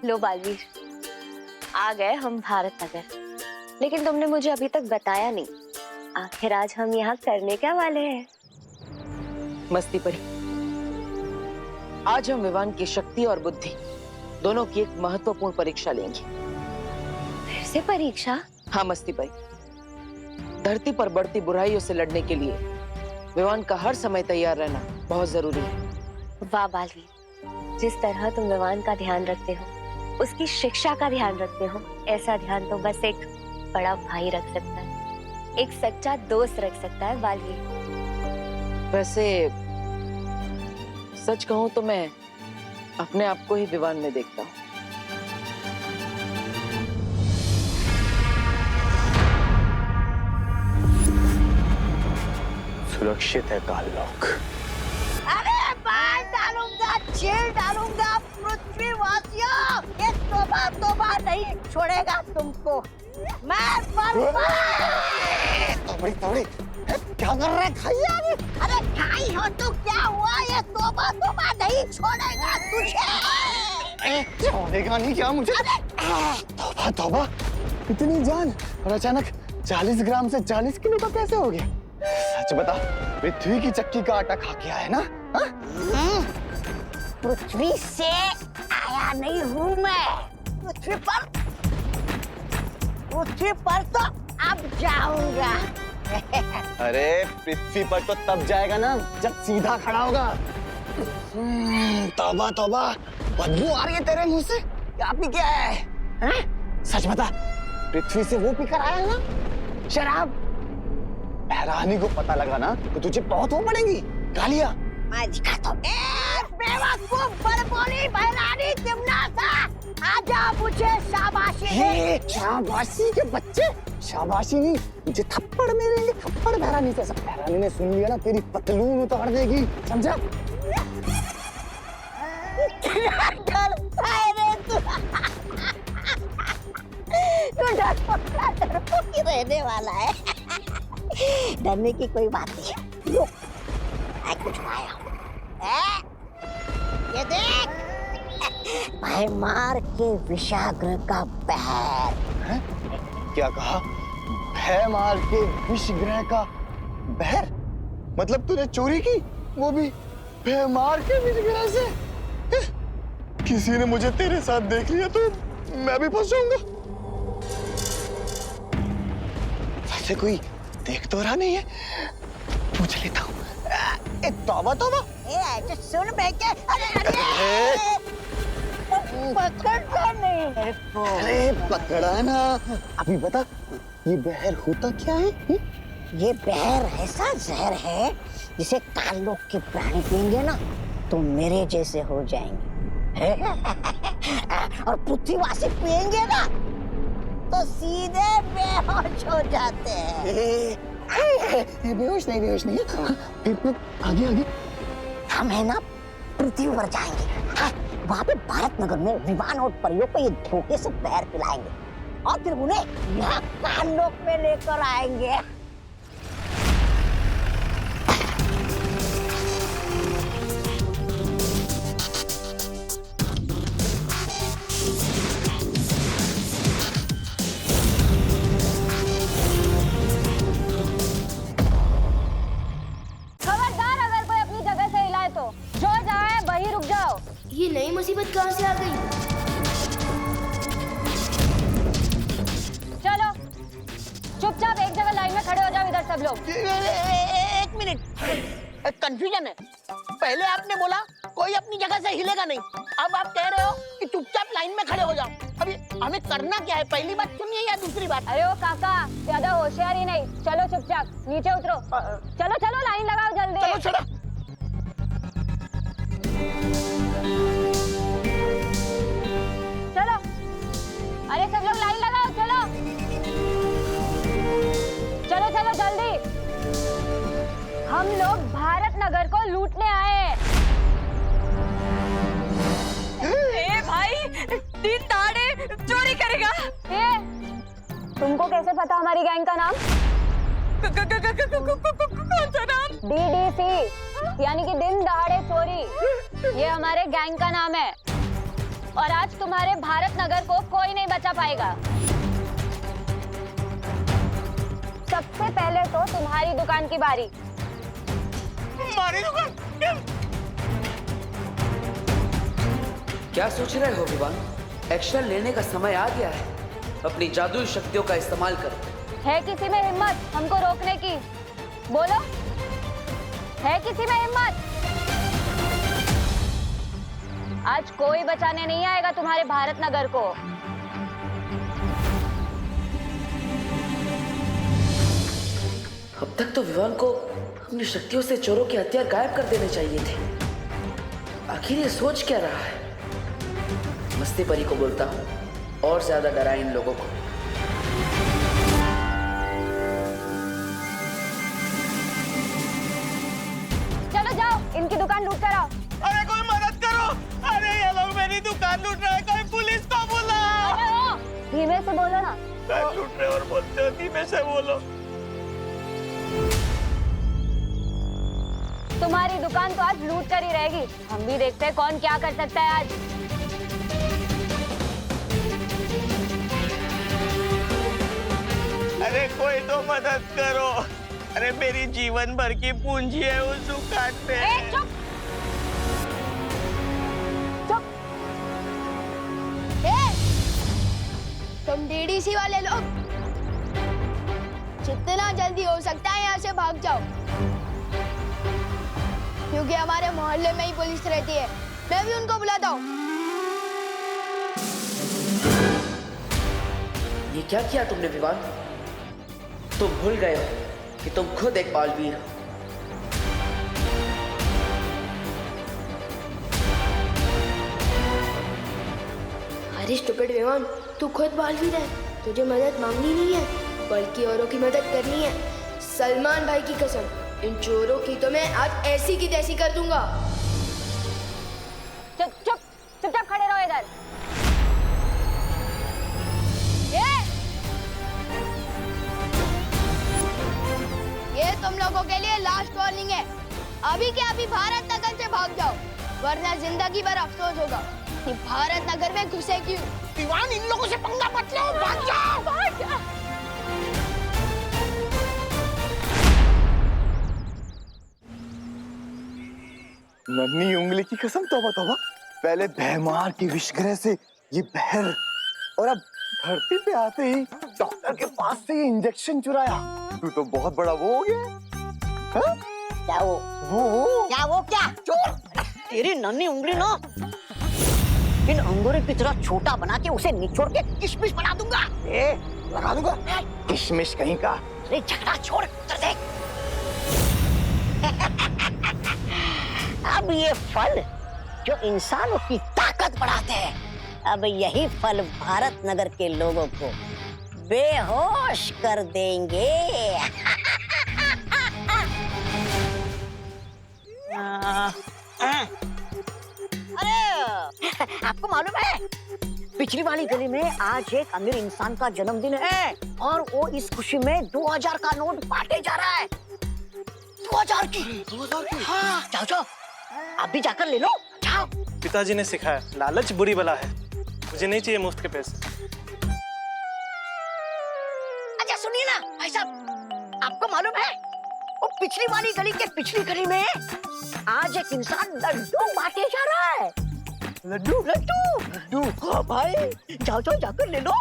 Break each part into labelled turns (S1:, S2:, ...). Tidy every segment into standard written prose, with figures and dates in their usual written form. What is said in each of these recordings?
S1: लो बालवीर, आ गए हम भारत नगर। लेकिन तुमने मुझे अभी तक बताया नहीं, आखिर आज हम यहाँ करने क्या वाले हैं?
S2: मस्ती परी, आज हम विवान की शक्ति और बुद्धि दोनों की एक महत्वपूर्ण परीक्षा लेंगे।
S1: फिर से परीक्षा?
S2: हाँ मस्ती परी, धरती पर बढ़ती बुराइयों से लड़ने के लिए विवान का हर समय तैयार रहना बहुत जरूरी है।
S1: वाह बालवीर, जिस तरह तुम विवान का ध्यान रखते हो, उसकी शिक्षा का ध्यान रखते हो, ऐसा ध्यान तो बस एक बड़ा भाई रख सकता है, एक सच्चा दोस्त रख सकता है बालवीर।
S2: वैसे सच कहूं तो मैं अपने आप को ही विवान में देखता हूँ।
S3: सुरक्षित है काललोक।
S4: अरे बाल डालूंगा, छील डालूंगा पृथ्वीवासियों, ये तोबा नहीं छोड़ेगा तुमको। मैं
S3: तोड़ी क्या कर रहे भैया?
S4: अरे खाई हो तो क्या हुआ, ये तोबा नहीं छोड़ेगा तुझे।
S3: छोड़ेगा नहीं क्या मुझे? तौबा इतनी जान, और अचानक 40 ग्राम से 40 किलो का कैसे हो गया? सच बता, पृथ्वी की चक्की का आटा खा के आया ना?
S4: पृथ्वी से आया नहीं हूँ मैं, पृथ्वी पर तो अब जाऊंगा।
S3: अरे पृथ्वी पर तो तब जाएगा ना जब सीधा खड़ा होगा। तौबा बदबू आ रही है तेरे मुंह से, क्या पी के आया है? सच बता, पृथ्वी से वो पीकर आया है ना शराब? बहरानी को पता लगा ना तो तुझे बहुत हो पड़ेगी गालियां।
S4: मैं दिखाता हूँ। बेवकूफ बड़बोली बहरानी तिमनासा, आजा मुझे शाबाशी दे।
S3: शाबाशी के बच्चे, शाबाशी नहीं, मुझे थप्पड़ मिलेंगे, थप्पड़ बहरानी से। सब बहरानी ने सुन लिया ना तेरी पतलून उतार देगी, समझा?
S4: डरता है रे तू। तू डरपोक ही रहने वाला है। डरने की कोई बात नहीं है। रुक, मैं कुछ आया हूँ। ये देख, भयमार के विषाग्र का बहर।
S3: क्या कहा? भयमार के विषग्रह का बहर? मतलब तूने चोरी की, वो भी भयमार के विषग्रह से? किसी ने मुझे तेरे साथ देख लिया तो मैं भी फंस जाऊंगा। वैसे कोई देख तो रहा नहीं है, पूछ लेता हूँ। तौबा
S4: तो सुन बेटे, अरे पकड़ता नहीं मेरे को।
S3: अरे पकड़ा ना। अभी बता, ये बहर होता क्या है?
S4: ये बहर ऐसा जहर है जिसे काललोक के प्राणी पिएंगे ना तो मेरे जैसे हो जाएंगे। और पृथ्वीवासी पिएंगे ना तो सीधे बेहोश हो जाते हैं।
S3: बेहोश नहीं। फिर आगे
S4: हम है ना पृथ्वी पर जाएंगे, वहाँ पे भारत नगर में विवान और परियों को ये धोखे से बहर पिलाएंगे और फिर उन्हें यहाँ काललोक में लेकर आएंगे।
S5: ये नई मुसीबत कहाँ से आ गई?
S1: चलो चुपचाप एक जगह लाइन में खड़े हो जाओ, इधर सब लोग।
S4: एक मिनट, कंफ्यूजन है। पहले आपने बोला कोई अपनी जगह से हिलेगा नहीं, अब आप कह रहे हो कि चुपचाप लाइन में खड़े हो जाओ। अभी हमें करना क्या है, पहली बात सुनिए या दूसरी बात?
S1: अरे ओ काका, ज्यादा होशियारी नहीं, चलो चुपचाप नीचे उतरो। चलो लाइन लगाओ जल्दी।
S4: चलो छोड़ो।
S1: चलो, अरे सब लोग लाइन लगाओ, चलो जल्दी। हम लोग भारत नगर को लूटने आए। ए भाई, दिन दहाड़े चोरी करेगा? तुमको कैसे पता हमारी गैंग का नाम? कौन सा नाम? DDC, यानी कि दिन दहाड़े चोरी। ये हमारे गैंग का नाम है।
S6: और आज तुम्हारे भारत नगर को कोई नहीं बचा पाएगा। सबसे पहले तो तुम्हारी दुकान की बारी।
S4: हमारी दुकान?
S7: क्या सोच रहे हो विवान? एक्शन लेने का समय आ गया है। अपनी जादुई शक्तियों का इस्तेमाल करो।
S6: है किसी में हिम्मत हमको रोकने की? बोलो, है किसी में हिम्मत? आज कोई बचाने नहीं आएगा तुम्हारे भारत नगर को।
S7: अब तक तो विवान को अपनी शक्तियों से चोरों के हथियार गायब कर देने चाहिए थे। आखिर ये सोच क्या रहा है? मस्ती परी को बोलता हूँ और ज्यादा डराए इन लोगों को।
S6: चलो जाओ, इनकी दुकान लूट कर आओ।
S4: अरे कोई मदद करो! अरे ये लोग मेरी दुकान लूट रहे हैं, कोई पुलिस को बुलाओ!
S6: धीमे से बोलो ना।
S4: लूट रहे और बोलते हो धीमे से बोलो।
S6: तुम्हारी दुकान तो आज लूट कर ही रहेगी। हम भी देखते हैं कौन क्या कर सकता है आज।
S4: अरे कोई तो मदद करो! अरे मेरी जीवन भर की पूंजी है उस दुकान पे।
S6: चुप! चुप!
S5: तुम डीडीसी वाले लोग जितना जल्दी हो सकता है यहाँ से भाग जाओ, क्योंकि हमारे मोहल्ले में ही पुलिस रहती है। मैं भी उनको बुलाता हूँ।
S7: ये क्या किया तुमने विवान? तुम भूल गए हो कि तुम खुद एक बालवीर हो।
S5: अरे स्टूपिड विमान, तू खुद बालवीर है। तुझे मदद मांगनी नहीं है, बल्कि औरों की मदद करनी है। सलमान भाई की कसम, इन चोरों की तो मैं आज ऐसी की तैसी कर दूंगा।
S6: चुप चुप चुपचाप खड़े रहो इधर।
S5: ये तुम लोगों के लिए लास्ट वार्निंग है। अभी के अभी भारत नगर से भाग जाओ, वरना जिंदगी भर अफसोस होगा कि भारत नगर में घुसे क्यों।
S4: दीवान, इन लोगों से पंगा मत लो, भाग जाओ!
S6: भाग जा।
S3: नन्ही उंगली की कसम, तौबा तौबा। पहले भैमार की विषग्रह से ये बहर, और अब धरती पे आते ही डॉक्टर के पास से ये इंजेक्शन चुराया। तू तो बहुत बड़ा वो हो गया। हाँ?
S4: क्या वो? वो क्या? चोर! तेरी नन्ही उंगली ना इन अंगूरों की तरह छोटा बना के उसे निचोड़ के किशमिश बना दूंगा।
S3: लगा दूंगा किशमिश कहीं का।
S4: अरे झगड़ा छोड़, इधर देख। अब ये फल जो इंसानों की ताकत बढ़ाते हैं, अब यही फल भारत नगर के लोगों को बेहोश कर देंगे। अरे आपको मालूम है, पिछली वाली गली में आज एक अमीर इंसान का जन्मदिन है और वो इस खुशी में 2000 का नोट बांटे जा रहा है। 2000 की? हाँ, जाओ जाओ, आप भी जाकर ले लो, जाओ।
S8: पिताजी ने सिखाया, लालच बुरी बला है। मुझे नहीं चाहिए मुफ्त के पैसे।
S4: अच्छा सुनिए ना भाई साहब, आपको मालूम है वो पिछली वाली गली के पिछली गली में आज एक इंसान लड्डू बांटे जा रहा है। लड्डू? हाँ भाई, जाओ जाओ जाकर ले लो।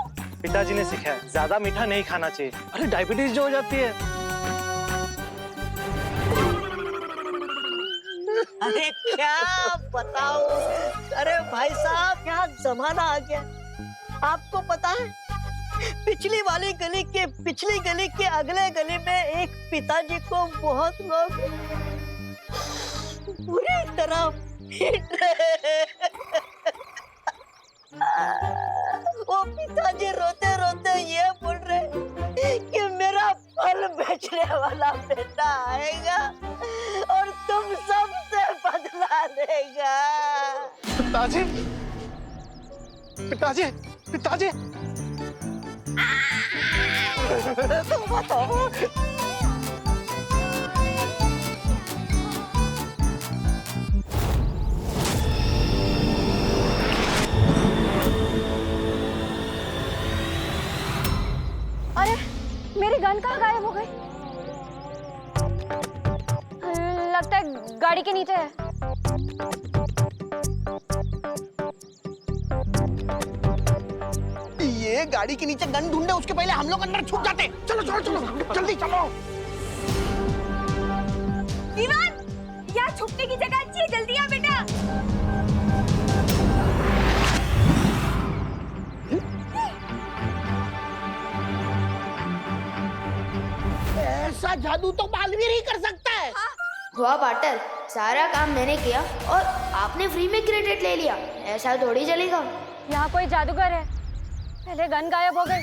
S8: पिताजी ने सिखाया, ज्यादा मीठा नहीं खाना चाहिए। अरे डायबिटीज जो हो जाती है।
S4: अरे क्या बताओ, अरे भाई साहब क्या जमाना आ गया। आपको पता है, पिछली वाली गली के पिछली गली के अगले गली में एक पिताजी को बहुत लोग बुरी तरह पीट रहे। वो पिताजी रोते रोते ये बोल रहे कि मेरा फल बेचने वाला बेटा आएगा और तुम सबसे बदला लेगा।
S8: पिताजी, पिताजी, पिताजी।
S4: तुम बताओ।
S6: मेरी गन कहाँ गायब हो गई? लगता है गाड़ी के नीचे है।
S4: ये गाड़ी के नीचे गन ढूंढे उसके पहले हम लोग अंदर छुप जाते। चलो चलो चलो जल्दी चलो।
S1: विवान, यहाँ छुपने की जगह अच्छी है, जल्दी आ बेटा।
S4: ऐसा जादू तो बालवीर ही कर सकता है।
S5: हुआ पार्टनर, सारा काम मैंने किया और आपने फ्री में क्रेडिट ले लिया, ऐसा थोड़ी चलेगा।
S6: यहाँ कोई जादूगर है। पहले गन गायब हो गई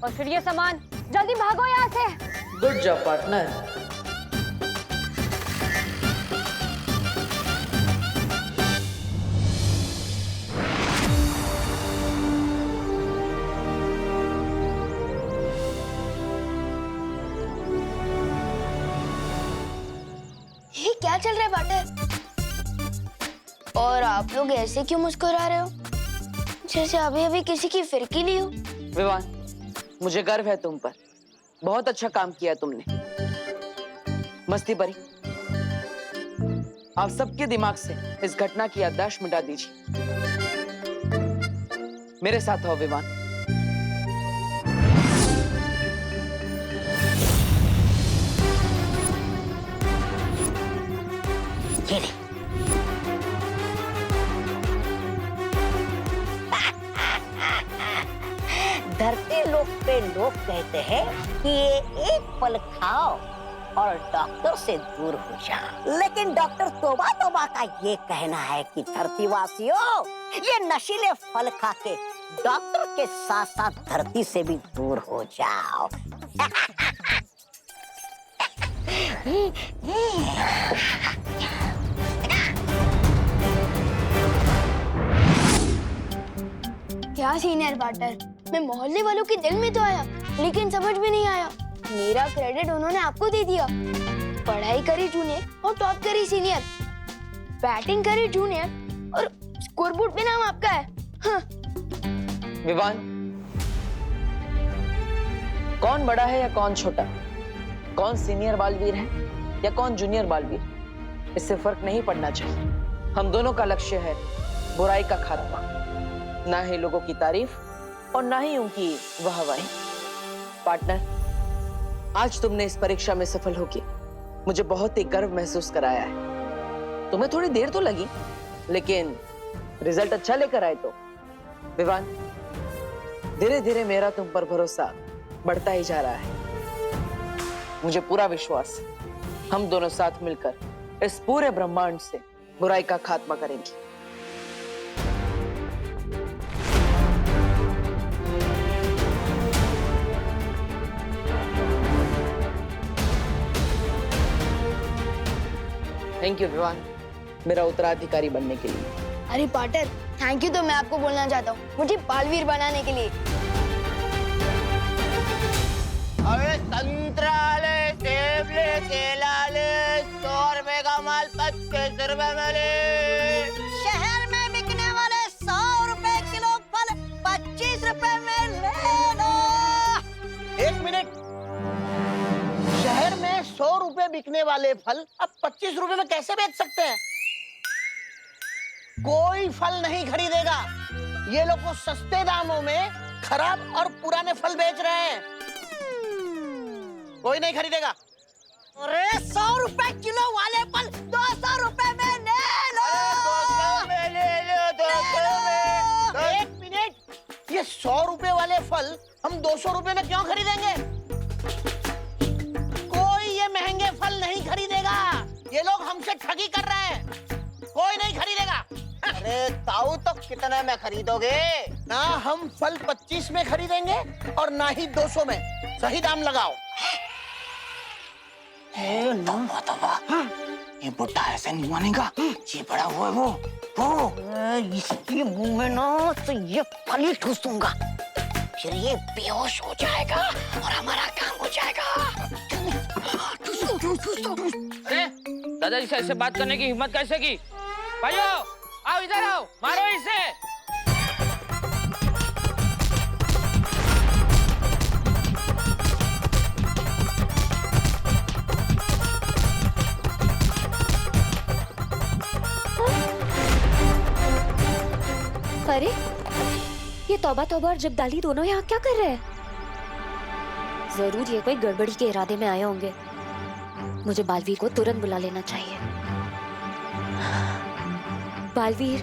S6: और फिर ये सामान। जल्दी भागो यहाँ से।
S7: Good job partner.
S5: ये क्या चल रहा है पार्टनर? और आप लोग ऐसे क्यों मुस्कुरा रहे हो, जैसे अभी अभी किसी की फिरकी ली हो?
S2: विवान, मुझे गर्व है तुम पर। बहुत अच्छा काम किया तुमने। मस्ती परी, आप सबके दिमाग से इस घटना की याददाश्त मिटा दीजिए। मेरे साथ आओ विवान।
S4: ये ले। धरती लोक पे लोग कहते हैं कि ये एक फल खाओ और डॉक्टर से दूर हो जाओ, लेकिन डॉक्टर तोबा तोबा का ये कहना है कि धरतीवासियों, ये नशीले फल खा के डॉक्टर के साथ साथ धरती से भी दूर हो जाओ।
S5: क्या सीनियर पार्टनर, मैं मोहल्ले वालों के दिल में तो आया, लेकिन समझ में नहीं आया। मेरा क्रेडिट उन्होंने आपको दे दिया। पढ़ाई करी जूनियर और टॉप करी सीनियर, बैटिंग करी जूनियर और स्कोरबोर्ड पे नाम आपका है। हाँ।
S2: विवान, कौन बड़ा है या कौन छोटा, कौन सीनियर बालवीर है या कौन जूनियर बालवीर, इससे फर्क नहीं पड़ना चाहिए। हम दोनों का लक्ष्य है बुराई का खात्मा, ना ही लोगों की तारीफ और ना ही उनकी वाहवाही। पार्टनर, आज तुमने इस परीक्षा में सफल होके मुझे बहुत ही गर्व महसूस कराया है। तुम्हें थोड़ी देर तो लगी, लेकिन रिजल्ट अच्छा लेकर आए तो। विवान, धीरे धीरे मेरा तुम पर भरोसा बढ़ता ही जा रहा है। मुझे पूरा विश्वास है हम दोनों साथ मिलकर इस पूरे ब्रह्मांड से बुराई का खात्मा करेंगे। थैंक यू विवान, मेरा उत्तराधिकारी बनने के लिए।
S5: अरे पार्टनर, थैंक यू तो मैं आपको बोलना चाहता हूँ, मुझे बालवीर बनाने के लिए।
S4: अरे संतरा ले, सेब ले, केला ले, 100 रुपए का माल 25 रुपए में ले। शहर में बिकने वाले 100 रुपए किलो फल 25 रुपए में ले लो। 1 मिनट, शहर में 100 रुपए बिकने वाले फल अब 25 रुपए में कैसे बेच सकते हैं? कोई फल नहीं खरीदेगा। ये लोग वो सस्ते दामों में खराब और पुराने फल बेच रहे हैं। कोई नहीं खरीदेगा। अरे 100 रुपए किलो वाले फल 200 रुपए में ले लो। 200 में ले लो, 200 में। 1 मिनट, ये 100 रुपए वाले फल हम 200 रुपए में क्यों खरीदेंगे? कोई ये महंगे फल नहीं खरीदेगा। ये लोग हमसे ठगी कर रहे हैं। कोई नहीं खरीदेगा। अरे ताऊ, तो कितने में खरीदोगे? ना हम फल 25 में खरीदेंगे और ना ही 200 में। सही दाम लगाओ। ये बुढ़ा ऐसे नहीं मानेगा। ये बड़ा वो है वो इसके मुंह में ना तो ये फल ही ठूस दूंगा, फिर ये बेहोश हो जाएगा और हमारा काम हो जाएगा।
S9: अरे दादाजी से ऐसे बात करने की हिम्मत कैसे की? भाइयों आओ, इधर आओ, मारो इसे।
S1: अरे ये तौबा तौबा और जब्दाली दोनों यहाँ क्या कर रहे हैं? जरूर ये कोई गड़बड़ी के इरादे में आए होंगे। मुझे बालवीर को तुरंत बुला लेना चाहिए। बालवीर,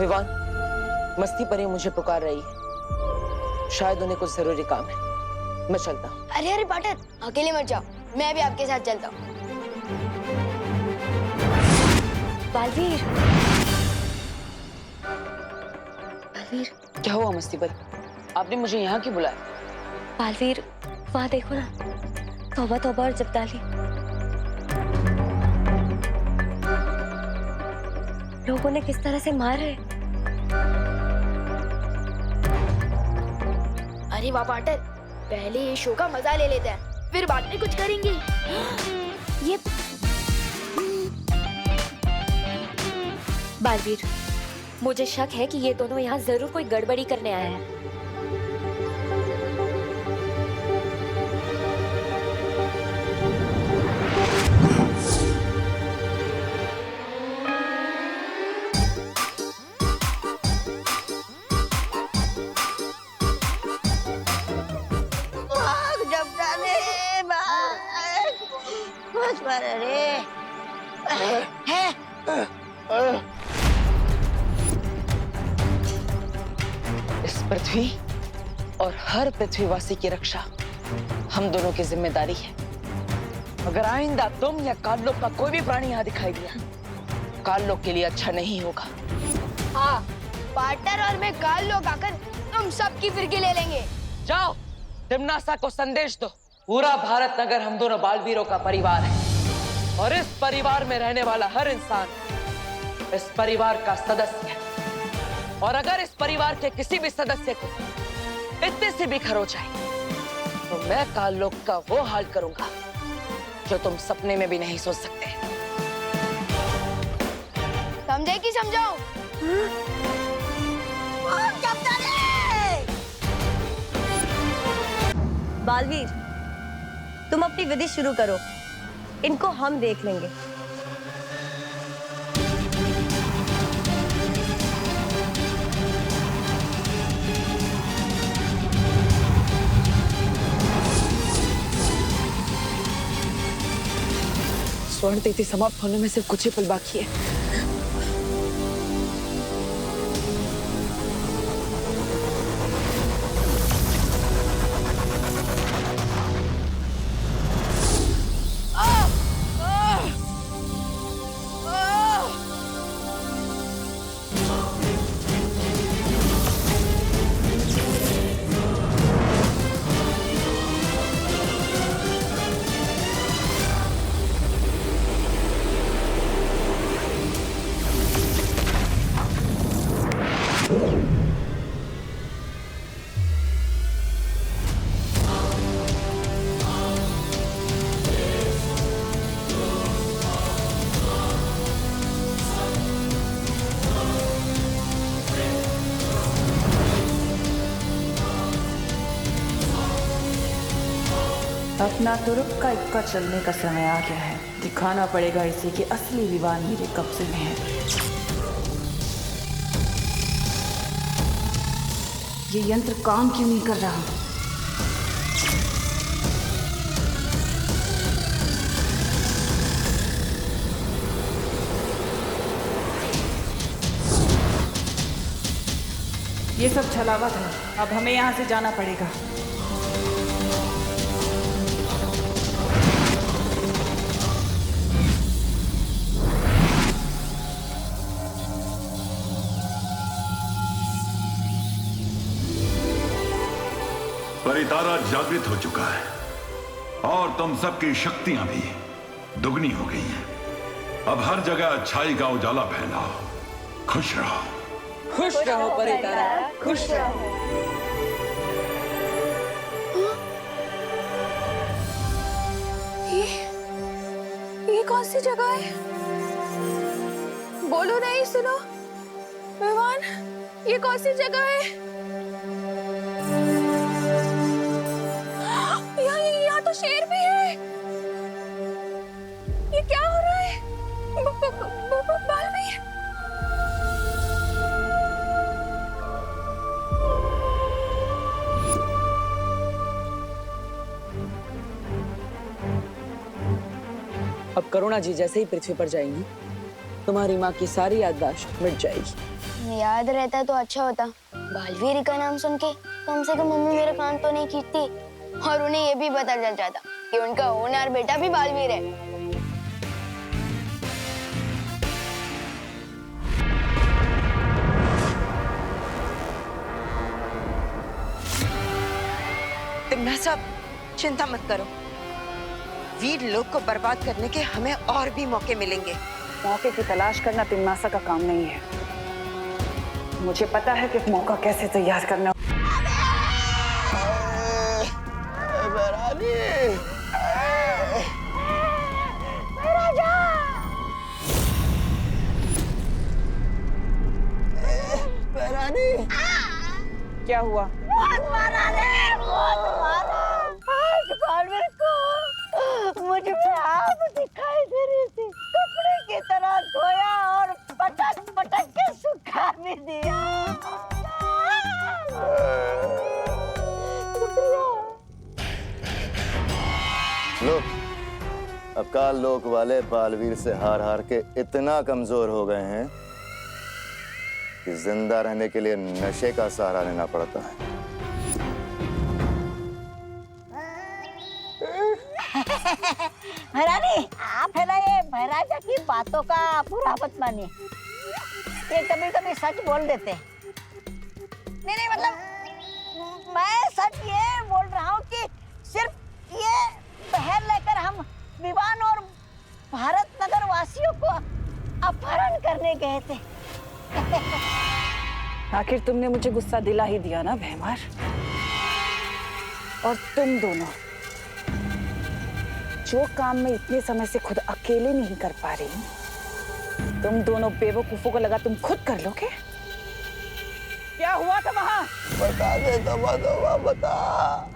S2: विवान, मस्ती परी मुझे पुकार रही है। शायद उन्हें कुछ जरूरी काम है। मैं चलता हूँ।
S5: अरे अरे पाटर, अकेले मत जाओ, मैं भी आपके साथ चलता हूँ।
S1: बालवीर, बालवीर,
S2: क्या हुआ मस्ती परी? आपने मुझे यहाँ क्यों बुलाया?
S1: बालवीर, वहाँ देखो ना, तौबा तौबा और जब्दाली। लोग उन्हें किस तरह से मार रहे।
S5: अरे वाह पाटर, पहले ये शो का मजा ले लेते हैं, फिर बाद में कुछ करेंगे।
S1: ये बालवीर, मुझे शक है कि ये दोनों यहाँ जरूर कोई गड़बड़ी करने आए हैं।
S4: भाग जब्दाली, भाग। बस पर अरे है।
S2: इस पृथ्वी और हर पृथ्वीवासी की रक्षा हम दोनों की जिम्मेदारी है। अगर आइंदा तुम या काललोक का कोई भी प्राणी यहाँ दिखाई दिया, काललोक के लिए अच्छा नहीं होगा।
S5: हाँ, पाटर और मैं काल लोग आकर तुम सबकी फिरकी ले लेंगे।
S2: जाओ, तिम्नासा को संदेश दो। पूरा भारत नगर हम दोनों बालवीरों का परिवार है और इस परिवार में रहने वाला हर इंसान इस परिवार का सदस्य है। और अगर इस परिवार के किसी भी सदस्य को इतने से भी खरो जाए तो मैं काललोक का वो हाल करूंगा जो तुम सपने में भी नहीं सोच सकते।
S5: समझे कि समझाओ?
S10: बालवीर, तुम अपनी विधि शुरू करो, इनको हम देख लेंगे।
S2: स्वर्ण तिथि समाप्त होने में सिर्फ कुछ ही पल बाकी है।
S11: अपना तुरुप का इक्का चलने का समय आ गया है। दिखाना पड़ेगा इसे कि असली विवान मेरे कब्जे में है। ये यंत्र काम क्यों नहीं कर रहा? ये सब छलावा था, अब हमें यहाँ से जाना पड़ेगा।
S12: परितारा जागृत हो चुका है और तुम सबकी शक्तियां भी दुगनी हो गई हैं। अब हर जगह अच्छाई का उजाला फैलाओ। खुश रहो।
S2: खुश रहो परितारा, खुश रहो।
S5: ये कौन सी जगह है? बोलो नहीं, सुनो विवान, ये कौन सी जगह है? यहाँ तो शेर भी है। ये क्या हो रहा है?
S2: अब करुणा जी जैसे ही पृथ्वी पर जाएंगी, तुम्हारी माँ की सारी याददाश्त मिट जाएगी।
S5: याद रहता तो अच्छा होता। बालवीर का नाम सुन के कम से कम मम्मी मेरे कान तो नहीं खींचती और उन्हें ये भी पता चल जाता कि उनका होनहार बेटा भी बालवीर है।
S13: तिम्ना साहब, चिंता मत करो। वीर लोग को बर्बाद करने के हमें और भी मौके मिलेंगे।
S11: मौके की तलाश करना तिम्नासा का काम नहीं है। मुझे पता है कि मौका कैसे तैयार करना। क्या हुआ?
S4: बहुत मारा रे, बहुत मारा। आज बालवीर को मुझ में आप दिखाई दे रही थी। कपड़े की तरह धोया और पटक पटक के सुखा भी दिया।
S3: लो, अब काल लोक वाले बालवीर से हार हार के इतना कमजोर हो गए हैं कि जिंदा रहने के लिए नशे का सहारा लेना पड़ता है।
S4: महारानी, आप है ना ये महाराजा की बातों का बुरा मत मानिए। ये कभी कभी सच बोल देते हैं। नहीं मतलब मैं सच ये बोल रहा हूँ कि सिर्फ ये पहल लेकर हम विवान और भारत नगर वासियों को अपहरण करने गए थे।
S11: आखिर तुमने मुझे गुस्सा दिला ही दिया ना भैमार। और तुम दोनों जो काम मैं इतने समय से खुद अकेले नहीं कर पा रही, तुम दोनों बेवकूफों को लगा तुम खुद कर लोगे। क्या हुआ था वहाँ?
S3: बता दे तोबा तोबा, बता।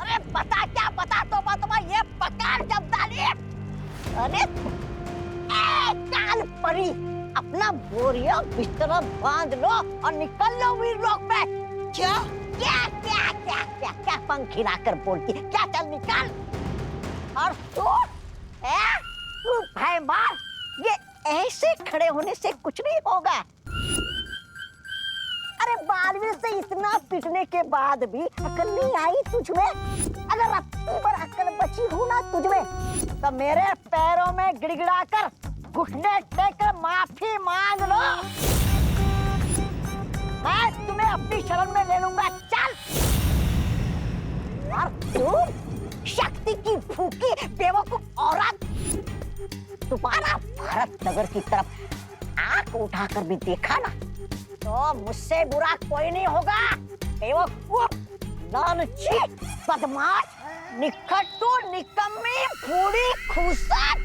S4: अरे बता क्या बता, तोबा तोबा ये पकार जब डाली। अरे काल परी, अपना बोरिया बिस्तर बांध लो और निकल लो वीर लोक में। क्या क्या क्या क्या क्या क्या पंख हिलाकर बोलती, क्या चल निकल। और तू भाई मार, ये ऐसे खड़े होने से कुछ नहीं होगा। अरे बालवीर से इतना पिटने के बाद भी अकल नहीं आई तुझमें? अगर रत्ती पर अकल बची हो ना तुझमें तो मेरे पैरों में गिड़गिड़ाकर घुटने टेककर माफी मांग लो। मैं तुम्हें अपनी शरण में ले लूंगा। चल। और तू शक्ति की भूखी बेवकूफ औरत, तुम्हारा भारत नगर की तरफ आंख उठाकर भी देखा ना तो मुझसे बुरा कोई नहीं होगा। बेवकूफ, लालची, बदमाश, निकट्टू, निकम्मी, बूढ़ी, खूसट।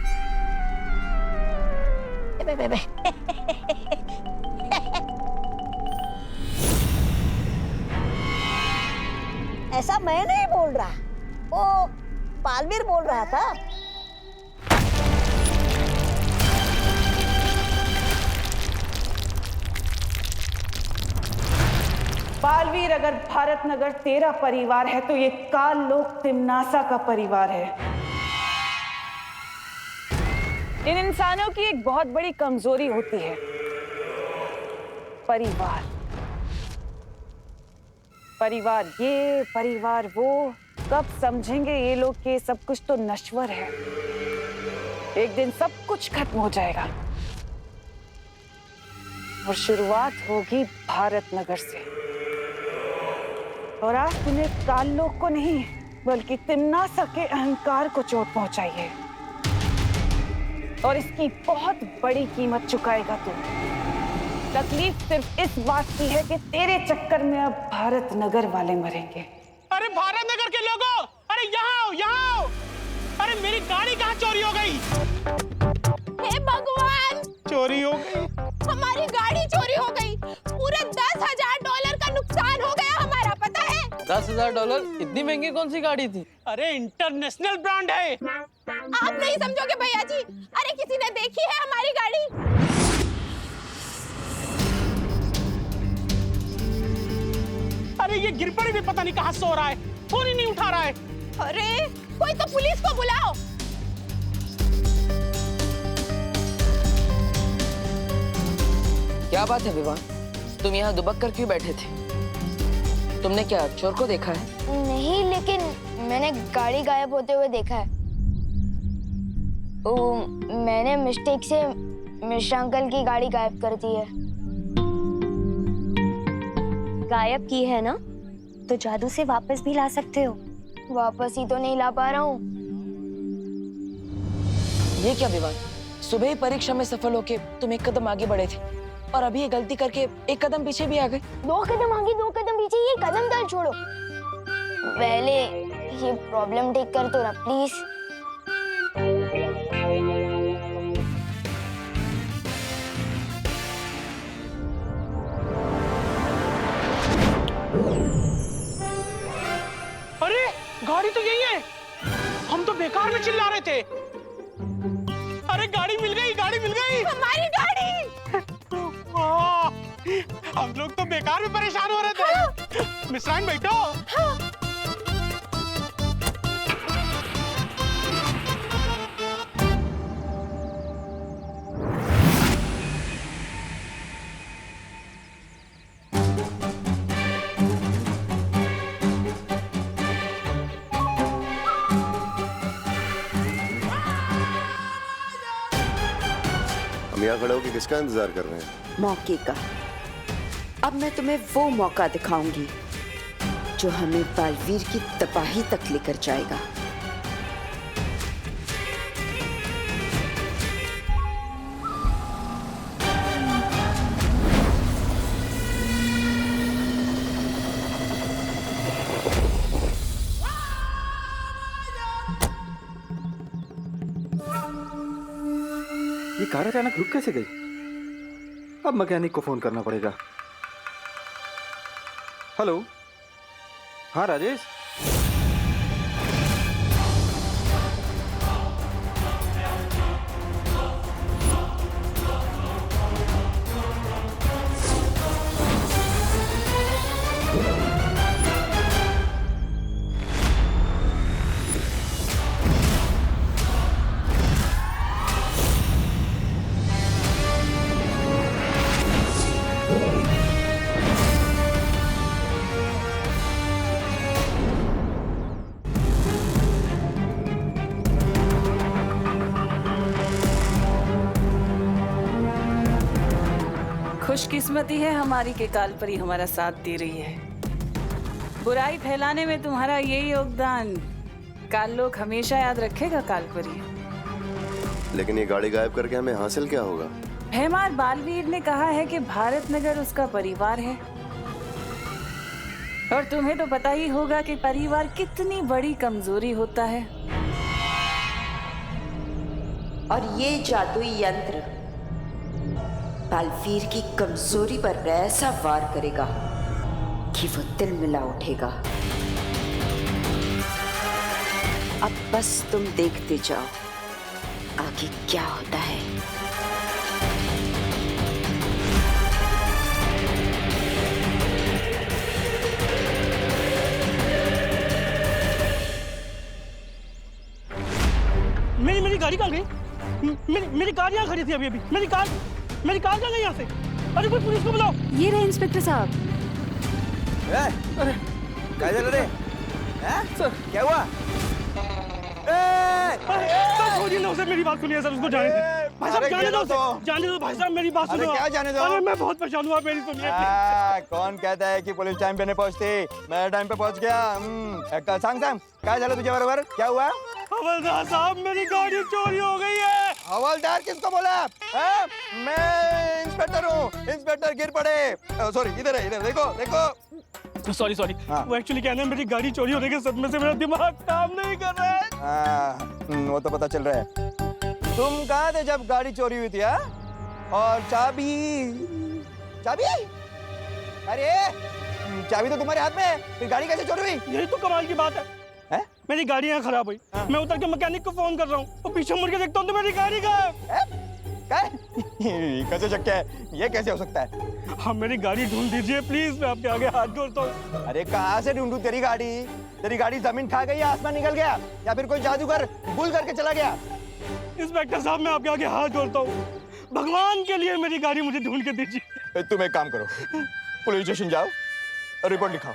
S4: ऐसा मैं नहीं बोल रहा, वो बालवीर बोल रहा था।
S11: बालवीर, अगर भारत नगर तेरा परिवार है तो ये काल लोक तिम्नासा का परिवार है। इन इंसानों की एक बहुत बड़ी कमजोरी होती है, परिवार। परिवार ये, परिवार वो। कब समझेंगे ये लोग कि सब कुछ तो नश्वर है। एक दिन सब कुछ खत्म हो जाएगा और शुरुआत होगी भारत नगर से। और आज तूने काल लोक को नहीं बल्कि तिम्नासा के अहंकार को चोट पहुंचाई है और इसकी बहुत बड़ी कीमत चुकाएगा तू। तकलीफ सिर्फ इस बात की है कि तेरे चक्कर में अब भारत नगर वाले मरेंगे।
S14: अरे भारत नगर के लोगों, अरे यहाँ आओ, यहाँ आओ। अरे मेरी गाड़ी कहाँ चोरी हो गई?
S15: हे भगवान,
S14: चोरी हो गई?
S15: हमारी गाड़ी चोरी हो गई। पूरे $10,000 का नुकसान हो गया हमारा, पता है?
S9: $10,000? इतनी महंगी कौन सी गाड़ी थी?
S14: अरे इंटरनेशनल ब्रांड है।
S15: आप नहीं समझोगे भैया जी। अरे किसी ने देखी है हमारी गाड़ी?
S14: अरे ये गिरपड़ी भी पता नहीं कहाँ सो रहा है, फोन ही नहीं उठा रहा है।
S15: अरे कोई तो पुलिस को बुलाओ।
S2: क्या बात है विवान, तुम यहाँ दुबक कर क्यों बैठे थे? तुमने क्या चोर को देखा है?
S5: नहीं, लेकिन मैंने गाड़ी गायब होते हुए देखा है। मैंने मिस्टेक से मिश्रा अंकल की गाड़ी गायब कर दी है।
S1: गायब की है ना, तो जादू से वापस भी ला सकते हो।
S5: वापस ही तो नहीं ला पा रहा हूँ।
S2: ये क्या विवान, सुबह ही परीक्षा में सफल होके तुम एक कदम आगे बढ़े थे और अभी ये गलती करके एक कदम पीछे भी आ गए।
S5: 2 कदम आगे 2 कदम पीछे, ये कदम दल छोड़ो। पहले ये प्रॉब्लम ठीक कर दो ना प्लीज।
S14: अरे गाड़ी तो यही है, हम तो बेकार में चिल्ला रहे थे। अरे गाड़ी मिल गई, गाड़ी मिल गई, हमारी गाड़ी। हम लोग तो बेकार में परेशान हो रहे थे। मिश्राइन बैठो।
S16: हम यहाँ खड़े होकर किसका इंतजार कर रहे हैं?
S13: मौके का। अब मैं तुम्हें वो मौका दिखाऊंगी जो हमें बालवीर की तबाही तक लेकर जाएगा।
S17: ये कार अचानक रुक कैसे गई? अब मैकेनिक को फोन करना पड़ेगा। हेलो, हाँ राजेश।
S11: खुशकिस्मती है हमारी के कालपरी हमारा साथ दे रही है। बुराई फैलाने में तुम्हारा यही योगदान काल लोग हमेशा याद रखेगा कालपरी।
S16: लेकिन ये गाड़ी गायब करके हमें हासिल क्या होगा?
S11: भैमार बालवीर ने कहा है कि भारत नगर उसका परिवार है, और तुम्हें तो पता ही होगा कि परिवार कितनी बड़ी कमजोरी होता है।
S13: और ये जादुई यंत्र बालवीर की कमजोरी पर ऐसा वार करेगा कि वो दिल मिला उठेगा। अब बस तुम देखते जाओ आगे क्या होता है।
S14: मेरी गाड़ी कहाँ गई? मेरी कार यहाँ खड़ी थी अभी अभी। मेरी कार कहाँ गई यहाँ से? अरे कोई पुलिस को बुलाओ।
S6: ये रहे इंस्पेक्टर साहब।
S3: अरे क्या चल रहे? सर क्या हुआ?
S14: छोड़िए ना उसे, मेरी बात सुनिए सर, उसको जाने दो। भाई साहब जाने दो, जाने दो भाई साहब, मेरी बात सुनो।
S3: क्या जाने दो?
S14: अरे मैं बहुत परेशान हुआ, मेरी सुनिए।
S3: कौन कहता है कि पुलिस टाइम पे नहीं पहुंचती? मैं टाइम पे पहुंच गया। सांग क्या चला तुझे बराबर? क्या हुआ?
S14: हवलदार साहब मेरी गाड़ी चोरी हो गई है।
S3: हवलदार किसको बोला? मैं इंस्पेक्टर हूँ। इंस्पेक्टर गिर पड़े। सॉरी, इधर है, इधर देखो देखो।
S14: सॉरी वो एक्चुअली क्या है ना, मेरी गाड़ी चोरी होने के सदमे से मेरा दिमाग काम नहीं कर रहा है।
S3: वो तो पता चल रहा है। तुम कहाँ थे जब गाड़ी चोरी हुई थी? और चाबी? अरे चाबी तो तुम्हारे हाथ में है, फिर गाड़ी कैसे चोरी हुई?
S14: यही तो कमाल की बात है। मेरी गाड़ी यहाँ खराब हुई। मैं उतर के मैकेनिक को फोन कर रहा हूँ, तो पीछे मुड़ के देखता हूँ तो मेरी गाड़ी
S3: कैसे शक्य है? ये कैसे हो सकता है?
S14: हाँ मेरी गाड़ी ढूंढ दीजिए प्लीज, मैं आपके आगे हाथ जोड़ता हूँ।
S3: अरे कहाँ से ढूंढूं तेरी गाड़ी? तेरी गाड़ी जमीन खा गई, आसमान निकल गया, या फिर कोई जादूगर गुल करके चला गया?
S14: इंस्पेक्टर साहब मैं आपके आगे हाथ जोड़ता हूँ, भगवान के लिए मेरी गाड़ी मुझे ढूंढ के दीजिए।
S3: तुम एक काम करो, पुलिस स्टेशन जाओ और रिपोर्ट लिखाओ।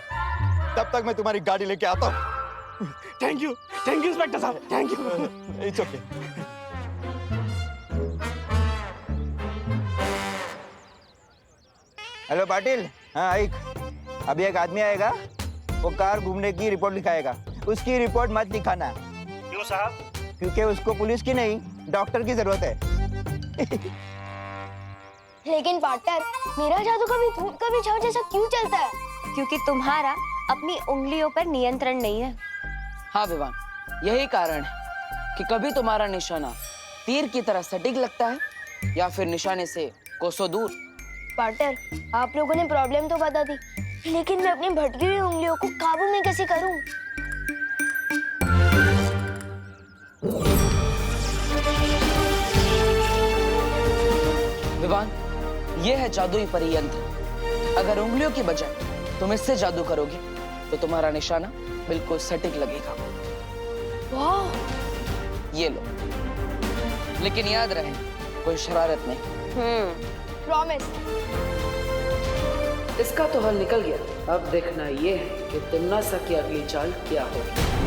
S3: तब तक मैं तुम्हारी गाड़ी लेके आता हूँ।
S14: थैंक यू इंस्पेक्टर साहब, thank you.
S3: It's okay.
S18: Hello Patil. हाँ आइक, अभी एक आदमी आएगा, वो कार घूमने की रिपोर्ट लिखाएगा। उसकी रिपोर्ट मत दिखाना।
S14: क्यों साहब?
S18: क्योंकि उसको पुलिस की नहीं, डॉक्टर की जरूरत है।
S5: लेकिन पार्टनर, मेरा जादू कभी धूप कभी छाव जैसा क्यों चलता है?
S1: क्योंकि तुम्हारा अपनी उंगलियों पर नियंत्रण नहीं है।
S2: हाँ विवान, यही कारण है कि कभी तुम्हारा निशाना तीर की तरह सटीक लगता है या फिर निशाने से कोसों दूर।
S5: पार्टनर, आप लोगों ने प्रॉब्लम तो बता दी, लेकिन मैं अपनी भटकी हुई उंगलियों को काबू में कैसे करूं?
S2: विवान, ये है जादुई परियंत्र। अगर उंगलियों की बजाय तुम इससे जादू करोगे तो तुम्हारा निशाना बिल्कुल सटीक लगेगा।
S5: वाह!
S2: ये लो, लेकिन याद रहे कोई शरारत नहीं।
S5: प्रॉमिस।
S7: इसका तो हल निकल गया। अब देखना ये है कि तुमना सा की अगली चाल क्या होगी।